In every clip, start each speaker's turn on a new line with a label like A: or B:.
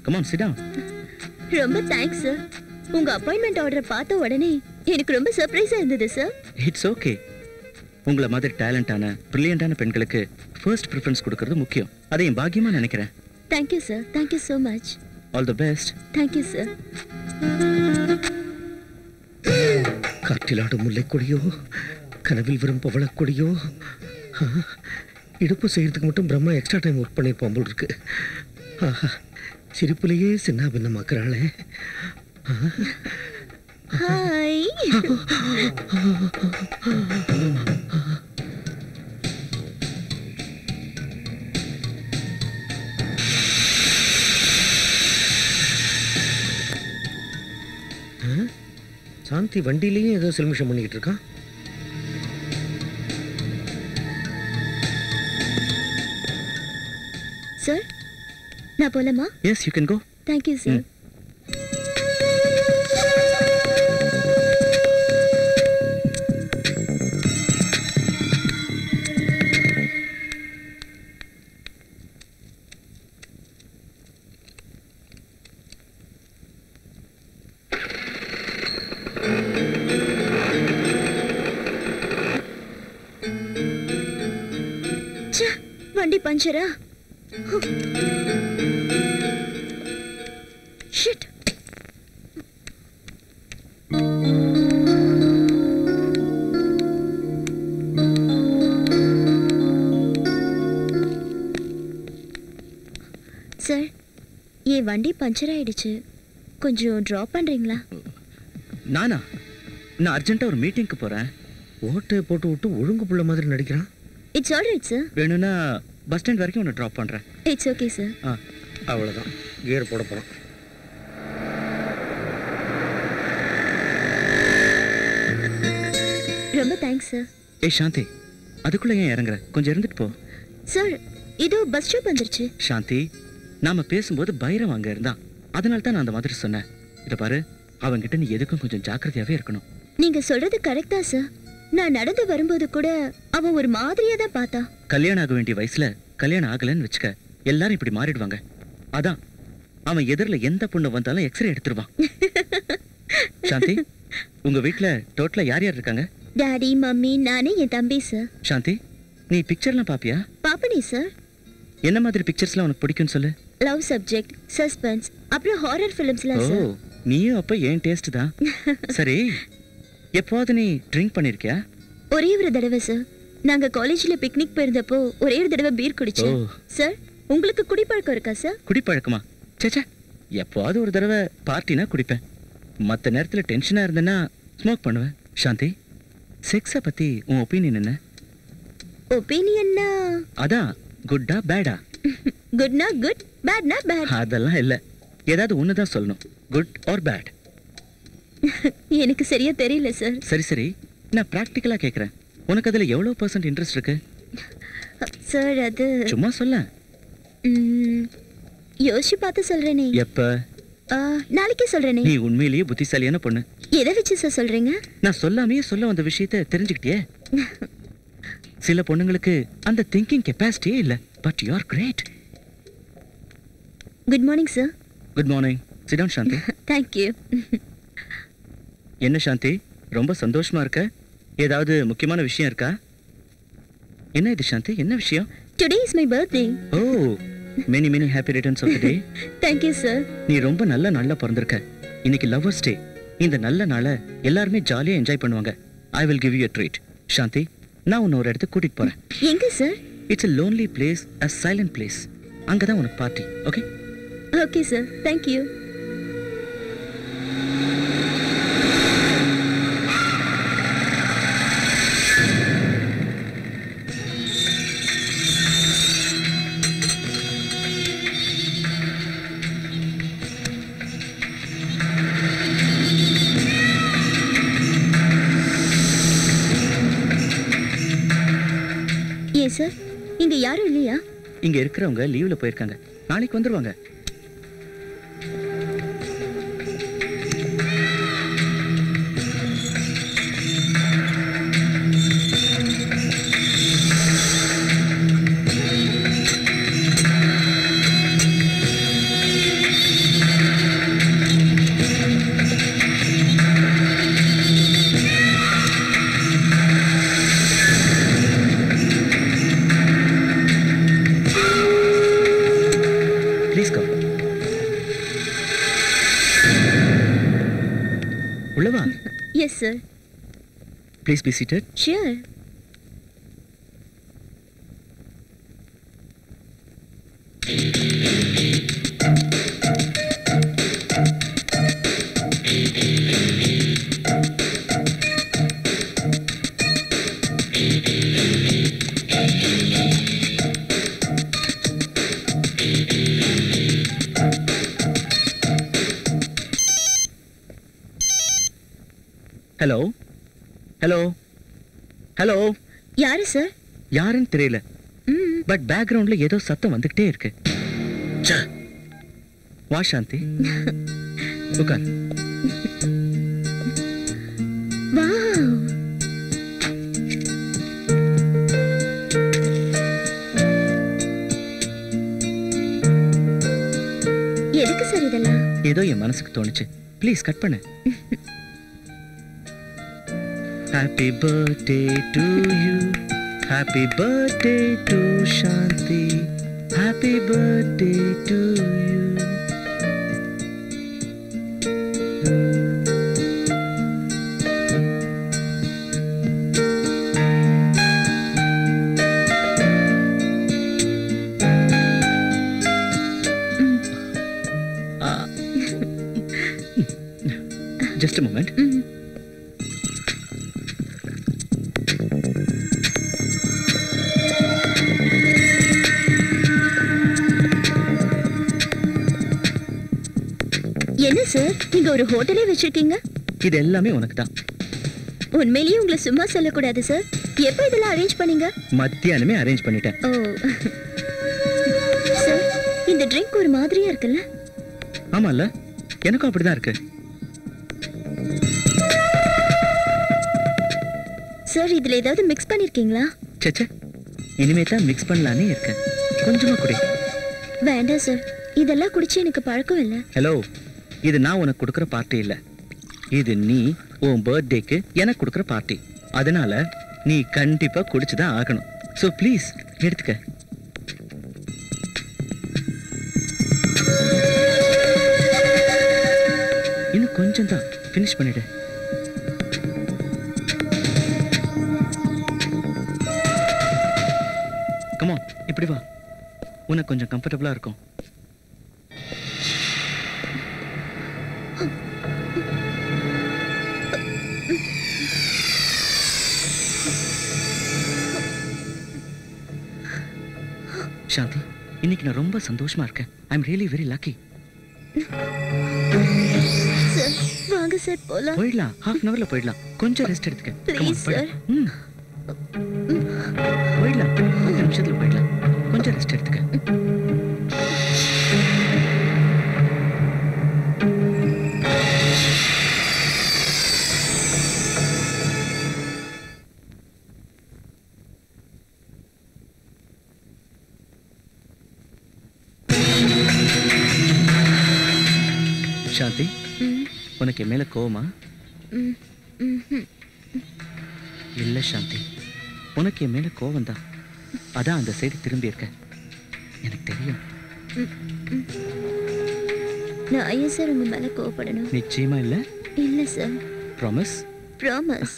A: Come on, sit down.
B: ரொம்ப thanks sir. உங்க appointment order பார்த்த உடனே எனக்கு ரொம்ப சர்ப்ரைஸா இருந்தது சார்.
A: It's okay. உங்கள மாதிரி டேலண்டான பிரில்லியண்டான பெண்களுக்கு ஃபர்ஸ்ட் பிரெஃபரன்ஸ் கொடுக்கிறது முக்கியம். அதை என் பாக்கியமா நினைக்கிறேன்.
B: Thank you sir. Thank you so much.
A: All the best.
B: Thank you sir.
C: காற்றிலாடும் முல்லைக்கொடியோ கனவில் வரும் பவளக்கொடியோ இடுப்பு செய்யறதுக்கு மட்டும் பிரம்மா எக்ஸ்ட்ரா டைம் ஒர்க் பண்ணியிருப்போம் போல் இருக்கு. சிரிப்புலேயே சின்ன பின்னமாக்குறாளே.
B: ஹாய்.
C: சாந்தி வண்டியிலேயும் ஏதோ சில்மிஷம் பண்ணிக்கிட்டு இருக்கான்.
B: சார் நான் போலாமா?
A: Yes, you can go.
B: Thank you sir. வண்டி பஞ்சரா? ஷிட். சார் என் வண்டி பஞ்சர் ஆயிடுச்சு, கொஞ்சம் டிராப் பண்றீங்களா?
A: நானா? நான் அர்ஜென்ட்டா ஒரு மீட்டிங்க்கு போறேன்.
C: ஓட்டை போட்டு விட்டு ஒழுங்கு புள்ள மாதிரி நடிக்கிறான்.
B: It's alright sir.
A: வேணும்னா பஸ் ஸ்டாண்ட் வரைக்கும் உன்னை ட்ராப் பண்றேன்.
B: It's okay sir.
C: அவ்வளோதான், கியர் போட போகிறோம்.
B: ரொம்ப தேங்க்ஸ் சார்.
A: ஏய் சாந்தி, அதுக்குள்ள ஏன் இறங்குற? கொஞ்சம் இருந்துட்டு போ.
B: சார் இதோ பஸ் ஸ்டாப் வந்துருச்சு.
A: சாந்தி, நாம பேசும்போது பைரவ் அங்க இருந்தான், அதனால தான் நான் அந்த மாதிரி சொன்னேன். இத பாரு, அவன்கிட்ட நீ எதுக்கும் கொஞ்சம் ஜாக்கிரதையாவே இருக்கணும்.
B: நீங்க சொல்றது கரெக்டா சார். நான் நடந்து வரும்போது கூட அவன் ஒரு மாதிரியா தான் பார்த்தா.
A: கல்யாணம் ஆக வேண்டிய வயசுல கல்யாணம் ஆகலன்னு வச்சுக்க, எல்லாரும் இப்படி மாறிடுவாங்க. அதான் அவன் எதிரில எந்த பொண்ணு வந்தாலும் எக்ஸ்ரே எடுத்துருவான். சாந்தி, உங்க வீட்ல டோட்டலா யார் யார் இருக்காங்க?
B: டாடி, மம்மி, நானே, என் தம்பி சார்.
A: சாந்தி, நீ பிக்சர்லாம் பாப்பியா?
B: பாப்பனே சார்.
A: என்ன மாதிரி பிக்சர்ஸ்லாம் உனக்கு பிடிக்கும்னு சொல்லு.
B: லவ் சப்ஜெக்ட், சஸ்பென்ஸ், அப்புறம் ஹாரர் ஃபிலிம்ஸ்லாம் சார்.
A: ஓ, நீயும் அப்ப ஏன் டேஸ்ட் தான். சரி, எப்போது நீ ட்ரிங்க் பண்ணிருக்கியா?
B: ஒரே ஒரு தடவை சார். நாங்க காலேஜ்ல பிக்னிக் போயிருந்தப்போ ஒரே ஒரு தடவை பீர் குடிச்சோம். சார் உங்களுக்கு குடிப்பழக்கம் இருக்கா சார்?
A: குடிப்பழக்கமா? சேச்சே, எப்போது ஒரு தடவை பார்ட்டினா குடிப்பேன். மற்ற நேரத்தில் டென்ஷனா இருந்தேன்னா ஸ்மோக் பண்ணுவேன். சாந்தி, செக்ஸை பத்தி உன் ஒப்பீனியன் என்ன?
B: ஒப்பீனியன்னா
A: அதான் குட்டா பேடா?
B: குட்னா குட், பேட்னா பேட்.
A: அதெல்லாம் இல்ல, ஏதாவது ஒண்ணுதான் சொல்லணும். Good or bad?
B: எனக்கு சரியா தெரியல சார்.
A: சரி சரி, நான் பிராக்டிக்கலா கேக்குறேன். உனக்கு அதுல எவ்வளவு % இன்ட்ரெஸ்ட் இருக்கு?
B: சார் அது
A: சும்மா சொல்ல.
B: யோசிச்சு பார்த்து சொல்றேனே.
A: எப்ப?
B: நாளைக்கே சொல்றேனே.
A: நீ உண்மையிலேயே புத்திசாலியான பொண்ணு.
B: எதை வச்சு சார் சொல்றீங்க?
A: நான் சொல்லாமையே சொல்ல வந்த விஷயத்தை தெரிஞ்சுக்கிட்டியே. சில பொண்ணுங்களுக்கு அந்த திங்கிங் கெப்பாசிட்டியே இல்ல. But you are great.
B: Good morning sir.
A: Good morning. Sit down Shanti.
B: Thank you.
A: என்ன சாந்தி, ரொம்ப சந்தோஷமா இருக்க? ஏதாவது முக்கியமான விஷயம் இருக்கா? என்ன இது சாந்தி, என்ன விஷயம்?
B: Today is my birthday.
A: Oh, many many happy returns of the day.
B: Thank you sir.
A: நீ ரொம்ப நல்ல நாள்ல பிறந்திருக்க. இன்னைக்கு லவ்வர்ஸ் டே. இந்த நல்ல நாளை எல்லாரும் ஜாலியா என்ஜாய் பண்ணுவாங்க. I will give you a treat. சாந்தி, நான் உன்னை ஒரு இடத்துக்கு கூட்டிட்டு போறேன்.
B: எங்க sir?
A: It's a lonely place, a silent place. அங்கதான் உனக்கு party. Okay?
B: Okay sir. Thank you. ஏன் சார், இங்க யாரும் இல்லையா?
A: இங்க இருக்கிறவங்க லீவ்ல போயிருக்காங்க. நாளைக்கு வந்துருவாங்க. அவ்வளவா?
B: Yes sir.
A: Please be seated.
B: ஷியர்.
A: Hello hello hello.
B: யாரு சார்?
A: யாருன்னு தெரியல, பட் பேக்ரவுண்ட்ல ஏதோ சத்தம் வந்துகிட்டே இருக்கு. வா சாந்தி, உட்கார்.
B: வாவ், எதுக்கு சார் இதெல்லாம்?
A: ஏதோ என் மனசுக்கு தோணுச்சு. ப்ளீஸ் கட் பண்ணு. Happy birthday to you. Happy birthday to Shanti. Happy birthday to you. Just a moment.
B: என்ன சார், நீங்க ஒரு ஹோட்டலே வச்சிருக்கீங்க?
A: இது எல்லாமே உனக்கு தான்.
B: உண்மையிலேயே உங்களை சும்மா சொல்லக்கூடாது சார். எப்ப இதெல்லாம் அரேஞ்ச் பண்ணீங்க?
A: மத்தியானமே அரேஞ்ச் பண்ணிட்டேன்.
B: ஓ சார், இந்த ட்ரிங்க் ஒரு மாதிரியா இருக்குல்ல?
A: ஆமால, எனக்கும் அப்படிதான் இருக்கு.
B: சார், இதுல ஏதாவது மிக்ஸ் பண்ணிருக்கீங்களா?
A: சேச்சே, இனிமே தான் மிக்ஸ் பண்ணலானே இருக்கேன். கொஞ்சமா குடி.
B: வேண்டாம் சார், இதெல்லாம் குடிச்சு எனக்கு பழக்கம் இல்லை.
A: ஹலோ, இது நான் உனக்கு கொடுக்குற பார்ட்டி இல்ல. இது நீ உன் பர்த்டேக்கு எனக்கு கொடுக்குற பார்ட்டி. அதனால நீ கண்டிப்பா குடிச்சுதான் ஆகணும். ஸோ ப்ளீஸ் எடுத்துக்க. இன்னும் கொஞ்சம் தான், ஃபினிஷ் பண்ணிடு. கம் ஆன், இப்படி வா, உனக்கு கொஞ்சம் கம்ஃபர்டபுளா இருக்கும். சாந்தி, இன்னைக்கு நான் ரொம்ப சந்தோஷமா இருக்கேன். I am really very lucky.
B: Sir, வாங்க சார் போலாம்.
A: போயிடலாம், half an hourல போயிடலாம். கொஞ்சம் ரெஸ்ட் எடுத்துக்க.
B: Please sir.
A: போயிடலாம், 10 நிமிஷத்துல போயிடலாம். கொஞ்சம் ரெஸ்ட் எடுத்துக்க. சாந்தி, உனக்கு என் மேல கோவமா? இல்ல சாந்தி, உனக்கு என் மேல கோவம் தான். அதான் அந்த சைடு திரும்பி இருக்க. எனக்கு தெரியும்.
B: நான் ஏன் சார் உங்க மேல கோவப்படணும்?
A: நிச்சயமா இல்ல?
B: இல்ல சார்.
A: ப்ராமிஸ்?
B: ப்ராமிஸ்.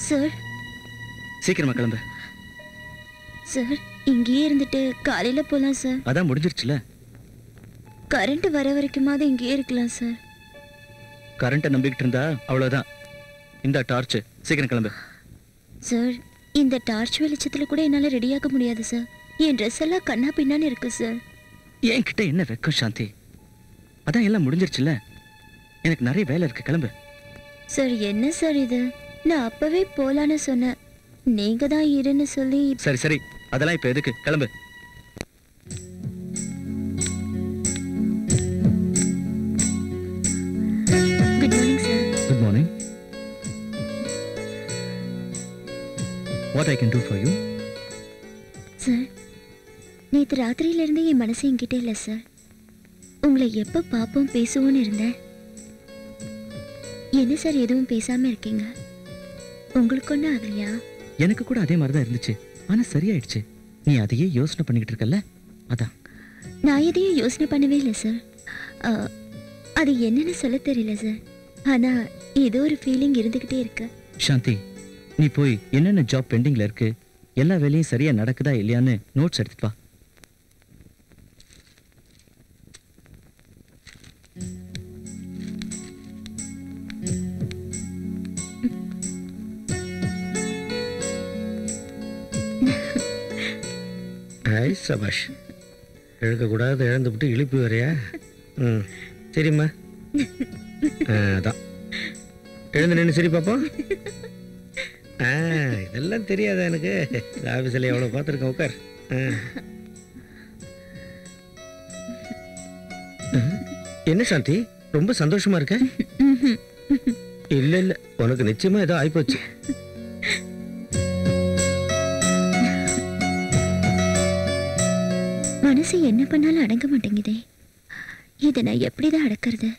B: சார்,
A: சீக்கிரமா கிளம்பு.
B: சார், இங்கேயே இருந்துட்டு காலையில போலாம் சார்.
A: அதான் முடிஞ்சிருச்சுல.
B: கரண்ட் வர வரைக்குமாவது இங்கேயே இருக்கலாம் சார்.
A: கரண்ட்டை நம்பிக்கிட்டு இருந்தா அவ்வளவுதான். இந்த டார்ச், சீக்கிரம் கிளம்பு.
B: சார், இந்த டார்ச் வெளிச்சத்துல கூட என்னால ரெடியாக முடியாது சார். என் ட்ரெஸ் எல்லாம் கண்ணா பின்னான்னு இருக்கு சார்.
A: என்கிட்ட என்ன வெக்கம் சாந்தி? அதான் எல்லாம் முடிஞ்சிருச்சுல. எனக்கு நிறைய வேலை இருக்கு, கிளம்பு.
B: சார், என்ன சார் இது? நான் அப்பவே போலான்னு சொன்னேன். நீங்க தான் இருன்னு சொல்லி.
A: சரி சரி, அதெல்லாம் இப்ப எதுக்கு? கிளம்பு. What I can do for you?
B: Sir, நேற்று ராத்திரியிலிருந்து என் மனசு என்கிட்ட இல்லை சார். உங்களை எப்போ பார்ப்போம் பேசுவோன்னு இருந்தேன். என்ன சார் எதுவும் பேசாம இருக்கீங்க? உங்களுக்கு ஒன்றும் ஆகலையா?
A: எனக்கு கூட அதே மாதிரி தான் இருந்துச்சு, ஆனா சரியாயிடுச்சு. நீ அதையே யோசனை பண்ணிக்கிட்டு இருக்கல்ல, அதான்.
B: நான் எதையும் யோசனை பண்ணவே இல்லை சார். அது என்னன்னு சொல்ல தெரியல சார். ஆனா ஏதோ ஒரு ஃபீலிங் இருந்துகிட்டே இருக்கு.
A: சாந்தி, நீ போய் என்னென்ன ஜாப் பெண்டிங்ல இருக்கு, எல்லா வேலையும் சரியா நடக்குதா இல்லையான்னு நோட்ஸ் எடுத்துட்டு வா.
C: ஹாய் சபாஷ். எழுக்கக்கூடாது, இழந்துவிட்டு இழுப்பு வரையா? ம், சரிம்மா. அதான் எழுந்து நின்று சரி பாப்போம். இதெல்லாம் தெரியாதா எனக்கு? ஆஃபீஸில் எவ்வளோ பார்த்துருக்கேன். உட்கார். என்ன சாந்தி, ரொம்ப சந்தோஷமா இருக்க? இல்லை இல்லை, உனக்கு நிச்சயமா ஏதோ ஆயிப்போச்சு.
B: மனசு என்ன பண்ணாலும் அடங்க மாட்டேங்குதே. இதை நான் எப்படிதான் அடக்கிறது?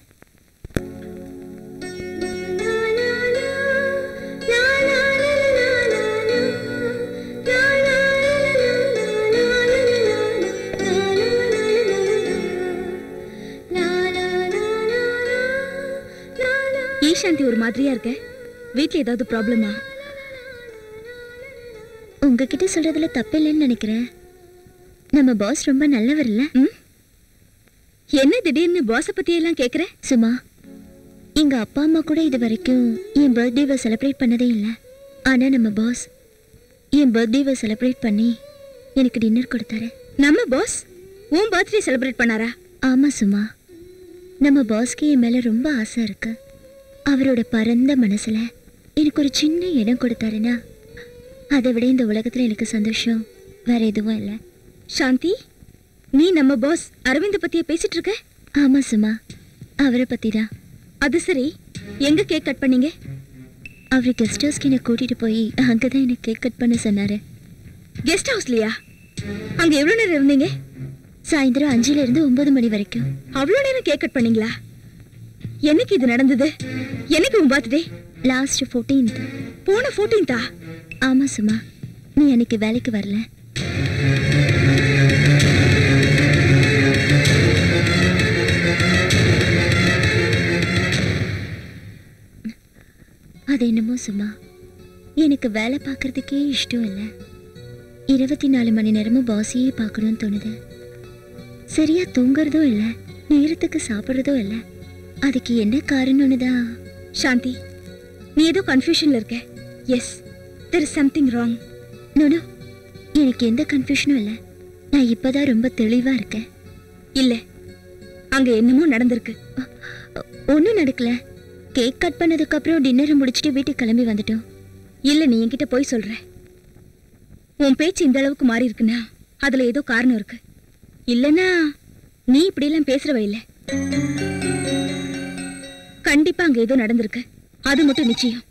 D: சாந்தி, ஒரு மாதிரியா இருக்க. வீட்ல ஏதாவது ப்ராப்ளமா?
B: உங்ககிட்ட சொல்றதுல தப்பு இல்லைன்னு நினைக்கிறேன். நம்ம பாஸ் ரொம்ப நல்லவர் இல்ல?
D: என்ன திடீர்னு பாஸ பத்தி எல்லாம் கேக்குற?
B: சும்மா, எங்க அப்பா அம்மா கூட இது வரைக்கும் என் பர்த்டேவை செலிப்ரேட் பண்ணதே இல்லை. ஆனா நம்ம பாஸ் என் பர்த்டேவை செலிப்ரேட் பண்ணி எனக்கு டின்னர் கொடுத்தாரு.
D: நம்ம பாஸ் உன் பர்த்டே செலிப்ரேட் பண்ணாரா?
B: ஆமா சும்மா, நம்ம பாஸ்க்கு என் மேல ரொம்ப ஆசை இருக்கு. அவரோட பரந்த மனசுல எனக்கு ஒரு சின்ன இடம் கொடுத்தாருன்னா அதை விட இந்த உலகத்துல எனக்கு சந்தோஷம் வேற எதுவும் இல்லை.
D: சாந்தி, நீ நம்ம பாஸ் அரவிந்த் பத்தியே பேசிட்டு இருக்க?
B: ஆமா சும்மா, அவரை பத்தி தான்.
D: அது சரி, எங்க கேக் கட் பண்ணீங்க?
B: அவரு கெஸ்ட் ஹவுஸ்க்கு என்னை கூட்டிட்டு போய் அங்கதான் எனக்கு கேக் கட் பண்ண சொன்னாரு.
D: கெஸ்ட் ஹவுஸ்லயா? அங்க எவ்வளவு நேரம் இருந்தீங்க?
B: சாயந்தரம் 5ல இருந்து 9 மணி வரைக்கும்.
D: அவ்வளவு நேரம் கேக் கட் பண்ணீங்களா? என்னைக்கு இது நடந்தது? என்னைக்கு உன் பர்த்டே?
B: Last 14th.
D: போன 14th?
B: ஆமா சும்மா, நீ அன்னைக்கு வேலைக்கு வரல. அது என்னமோ சும்மா, எனக்கு வேலை பார்க்கறதுக்கே இஷ்டம் இல்லை. 24 மணி நேரமும் பாஸையே பார்க்கணும்னு தோணுது. சரியா தூங்குறதும் இல்லை, நேரத்துக்கு சாப்பிட்றதும் இல்லை. அதுக்கு என்ன காரணம்னு தான்.
D: சாந்தி, நீ ஏதோ கன்ஃபியூஷன்ல இருக்க. Yes, there is something wrong.
B: No, எனக்கு எந்த கன்ஃபியூஷனும் இல்லை. நான் இப்போதான் ரொம்ப தெளிவா இருக்கேன்.
D: இல்லை, அங்க என்னமோ நடந்திருக்கு.
B: ஒன்றும் நடக்கல. கேக் கட் பண்ணதுக்கு அப்புறம் டின்னரை முடிச்சுட்டு வீட்டுக்கு கிளம்பி வந்துட்டோம்.
D: இல்லை, நீ என்கிட்ட போய் சொல்ற. உன் பேச்சு இந்த அளவுக்கு மாறி இருக்குன்னா அதுல ஏதோ காரணம் இருக்கு. இல்லைன்னா நீ இப்படியெல்லாம் பேசுறவ இல்லை. கண்டிப்பா அங்க ஏதோ நடந்திருக்கு, அது மட்டும் நிச்சயம்.